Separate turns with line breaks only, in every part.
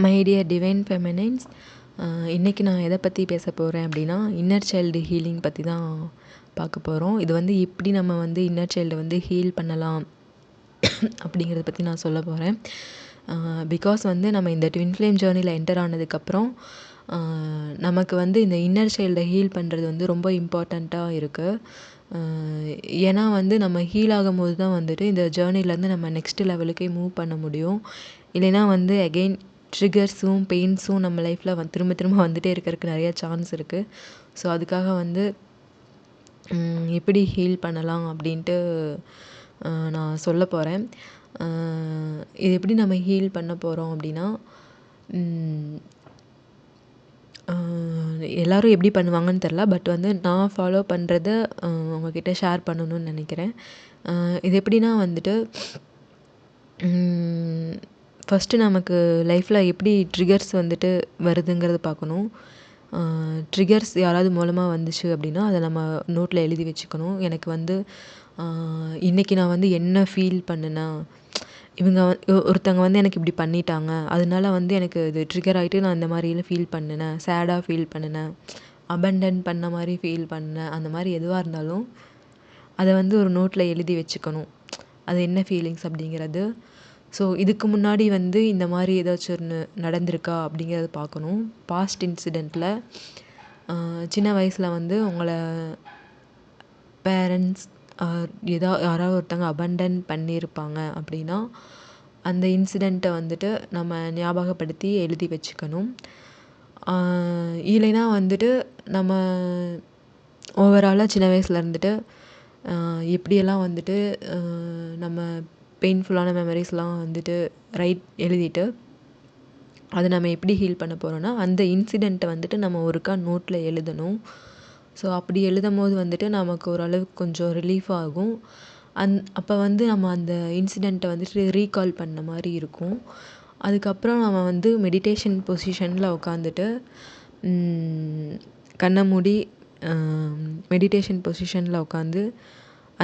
My dear divine ஃபெமினைன்ஸ், இன்றைக்கி நான் எதை பற்றி பேச போகிறேன் அப்படின்னா, இன்னர் சைல்டு ஹீலிங் பற்றி தான் பார்க்க போகிறோம். இது வந்து எப்படி நம்ம வந்து இன்னர் சைல்டை வந்து ஹீல் பண்ணலாம் அப்படிங்கிறத பற்றி நான் சொல்ல போகிறேன். பிகாஸ் வந்து நம்ம இந்த ட்வின் ஃப்ளேம் ஜேர்னியில் என்டர் ஆனதுக்கப்புறம் நமக்கு வந்து இந்த இன்னர் சைல்டை ஹீல் பண்ணுறது வந்து ரொம்ப இம்பார்ட்டண்ட்டாக இருக்குது. ஏன்னா வந்து நம்ம ஹீல் ஆகும்போது தான் வந்துட்டு இந்த ஜேர்னிலேருந்து நம்ம நெக்ஸ்ட் லெவலுக்கே மூவ் பண்ண முடியும். இல்லைன்னா வந்து அகெயின் ட்ரிகர்ஸும் பெயின்ஸும் நம்ம லைஃப்பில் திரும்ப திரும்ப வந்துகிட்டே இருக்கிறதுக்கு நிறையா சான்ஸ் இருக்குது. ஸோ அதுக்காக வந்து எப்படி ஹீல் பண்ணலாம் அப்படின்ட்டு நான் சொல்ல போகிறேன். இது எப்படி நம்ம ஹீல் பண்ண போகிறோம் அப்படின்னா, எல்லோரும் எப்படி பண்ணுவாங்கன்னு தெரில, பட் வந்து நான் ஃபாலோ பண்ணுறத உங்ககிட்ட ஷேர் பண்ணணும்னு நினைக்கிறேன். இது எப்படின்னா வந்துட்டு, ஃபஸ்ட்டு நமக்கு லைஃப்பில் எப்படி ட்ரிகர்ஸ் வந்துட்டு வருதுங்கிறத பார்க்கணும். ட்ரிகர்ஸ் யாராவது மூலமாக வந்துச்சு அப்படின்னா அதை நம்ம நோட்டில் எழுதி வச்சுக்கணும். எனக்கு வந்து இன்றைக்கி நான் வந்து என்ன ஃபீல் பண்ணினா, இவங்க ஒருத்தவங்க வந்து எனக்கு இப்படி பண்ணிட்டாங்க, அதனால வந்து எனக்கு இது ட்ரிகர் ஆகிட்டு நான் இந்த மாதிரிலாம் ஃபீல் பண்ணினேன், சேடாக ஃபீல் பண்ணினேன், அபண்டன் பண்ண மாதிரி ஃபீல் பண்ணேன், அந்த மாதிரி எதுவாக இருந்தாலும் அதை வந்து ஒரு நோட்டில் எழுதி வச்சுக்கணும். அது என்ன ஃபீலிங்ஸ் அப்படிங்கிறது. ஸோ இதுக்கு முன்னாடி வந்து இந்த மாதிரி ஏதாச்சும் ஒன்று நடந்திருக்கா அப்படிங்கிறத பார்க்கணும். பாஸ்ட் இன்சிடெண்ட்டில் சின்ன வயசில் வந்து உங்களை பேரண்ட்ஸ் யாராவது ஒருத்தங்க அபண்டன் பண்ணியிருப்பாங்க அப்படின்னா, அந்த இன்சிடெண்ட்டை வந்துட்டு நம்ம ஞாபகப்படுத்தி எழுதி வச்சுக்கணும். இல்லைன்னா வந்துட்டு நம்ம ஓவராலாக சின்ன வயசில் இருந்துட்டு எப்படியெல்லாம் வந்துட்டு நம்ம பெயின்ஃபுல்லான மெமரிஸ்லாம் வந்துட்டு எழுதிட்டு அதை நம்ம எப்படி ஹீல் பண்ண போகிறோன்னா, அந்த இன்சிடெண்ட்டை வந்துட்டு நம்ம ஒருக்கா நோட்டில் எழுதணும். ஸோ அப்படி எழுதும் போது வந்துட்டு நமக்கு ஓரளவுக்கு கொஞ்சம் ரிலீஃப் ஆகும். அப்போ வந்து நம்ம அந்த இன்சிடெண்ட்டை வந்துட்டு ரீகால் பண்ண மாதிரி இருக்கும். அதுக்கப்புறம் நம்ம வந்து மெடிடேஷன் பொசிஷனில் உட்காந்துட்டு கண்ணை மூடி மெடிடேஷன் பொசிஷனில் உட்காந்து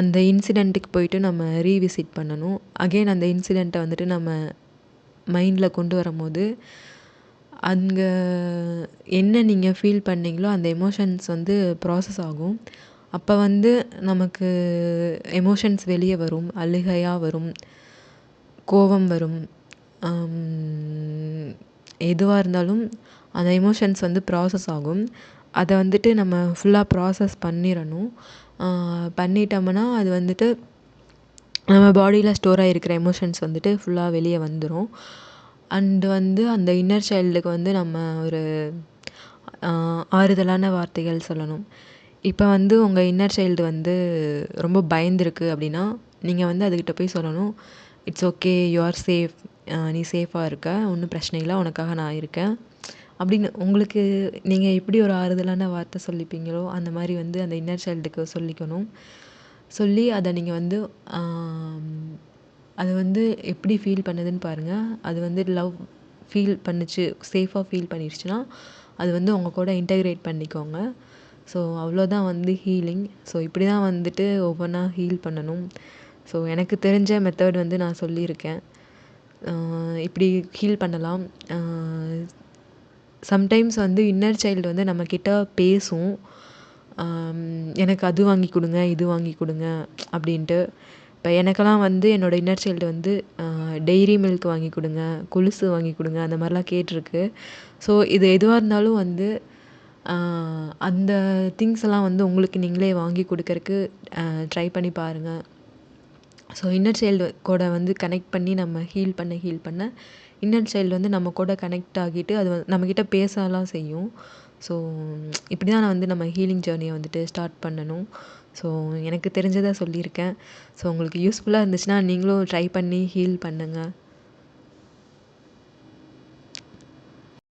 அந்த இன்சிடெண்ட்டுக்கு போயிட்டு நம்ம ரீவிசிட் பண்ணணும். அகெயின் அந்த இன்சிடெண்ட்டை வந்துட்டு நம்ம மைண்டில் கொண்டு வரும்போது அங்கே என்ன நீங்கள் ஃபீல் பண்ணீங்களோ அந்த எமோஷன்ஸ் வந்து ப்ராசஸ் ஆகும். அப்போ வந்து நமக்கு எமோஷன்ஸ் வெளியே வரும். அழுகையாக வரும், கோபம் வரும், எதுவாக இருந்தாலும் அந்த எமோஷன்ஸ் வந்து ப்ராசஸ் ஆகும். அதை வந்துட்டு நம்ம ஃபுல்லாக ப்ராசஸ் பண்ணிடணும். பண்ணிட்டோம்னா அது வந்துட்டு நம்ம பாடியில் ஸ்டோர் ஆகிருக்கிற எமோஷன்ஸ் வந்துட்டு ஃபுல்லாக வெளியே வந்துடும். அண்டு வந்து அந்த இன்னர் சைல்டுக்கு வந்து நம்ம ஒரு ஆறுதலான வார்த்தைகள் சொல்லணும். இப்போ வந்து உங்கள் இன்னர் சைல்டு வந்து ரொம்ப பயந்துருக்கு அப்படின்னா, நீங்கள் வந்து அதுக்கிட்ட போய் சொல்லணும், it's okay, you are safe, நீ சேஃபாக இருக்க, ஒன்றும் பிரச்சனை இல்லை, உனக்காக நான் இருக்கேன் அப்படின்னு உங்களுக்கு நீங்கள் எப்படி ஒரு ஆறுதலான வார்த்தை சொல்லிப்பீங்களோ அந்த மாதிரி வந்து அந்த இன்னர் சைல்டுக்கு சொல்லிக்கணும். சொல்லி அதை நீங்கள் வந்து அது வந்து எப்படி ஃபீல் பண்ணுதுன்னு பாருங்கள். அது வந்து லவ் ஃபீல் பண்ணிச்சு, சேஃபாக ஃபீல் பண்ணிடுச்சுன்னா அது வந்து உங்கள் கூட இன்டெக்ரேட் பண்ணிக்கோங்க. ஸோ அவ்வளோதான் வந்து ஹீலிங். ஸோ இப்படி தான் வந்துட்டு ஒவ்வொன்றா ஹீல் பண்ணணும். ஸோ எனக்கு தெரிஞ்ச மெத்தட் வந்து நான் சொல்லியிருக்கேன். இப்படி ஹீல் பண்ணலாம். சம்டைம்ஸ் வந்து இன்னர் சைல்டு வந்து நம்மக்கிட்ட பேசும், எனக்கு அது வாங்கி கொடுங்க, இது வாங்கி கொடுங்க அப்படின்ட்டு. இப்போ எனக்கெல்லாம் வந்து என்னோடய இன்னர் சைல்டு வந்து டெய்ரி மில்க் வாங்கி கொடுங்க, கொலுசு வாங்கி கொடுங்க, அந்த மாதிரிலாம் கேட்டிருக்கு. ஸோ இது எதுவாக இருந்தாலும் வந்து அந்த திங்ஸ் எல்லாம் வந்து உங்களுக்கு நீங்களே வாங்கி கொடுக்கறக்கு ட்ரை பண்ணி பாருங்கள். ஸோ இன்னர் சைல்டு கூட வந்து கனெக்ட் பண்ணி நம்ம ஹீல் பண்ண இன்னர் சைல்டு வந்து நம்ம கூட கனெக்ட் ஆகிட்டு அது நம்மக்கிட்ட பேசலாம் செய்யும். ஸோ இப்படி தான் நான் வந்து நம்ம ஹீலிங் ஜேர்னியை வந்துட்டு ஸ்டார்ட் பண்ணணும். ஸோ எனக்கு தெரிஞ்சதை சொல்லியிருக்கேன். ஸோ உங்களுக்கு யூஸ்ஃபுல்லாக இருந்துச்சுன்னா நீங்களும் ட்ரை பண்ணி ஹீல் பண்ணுங்கள்.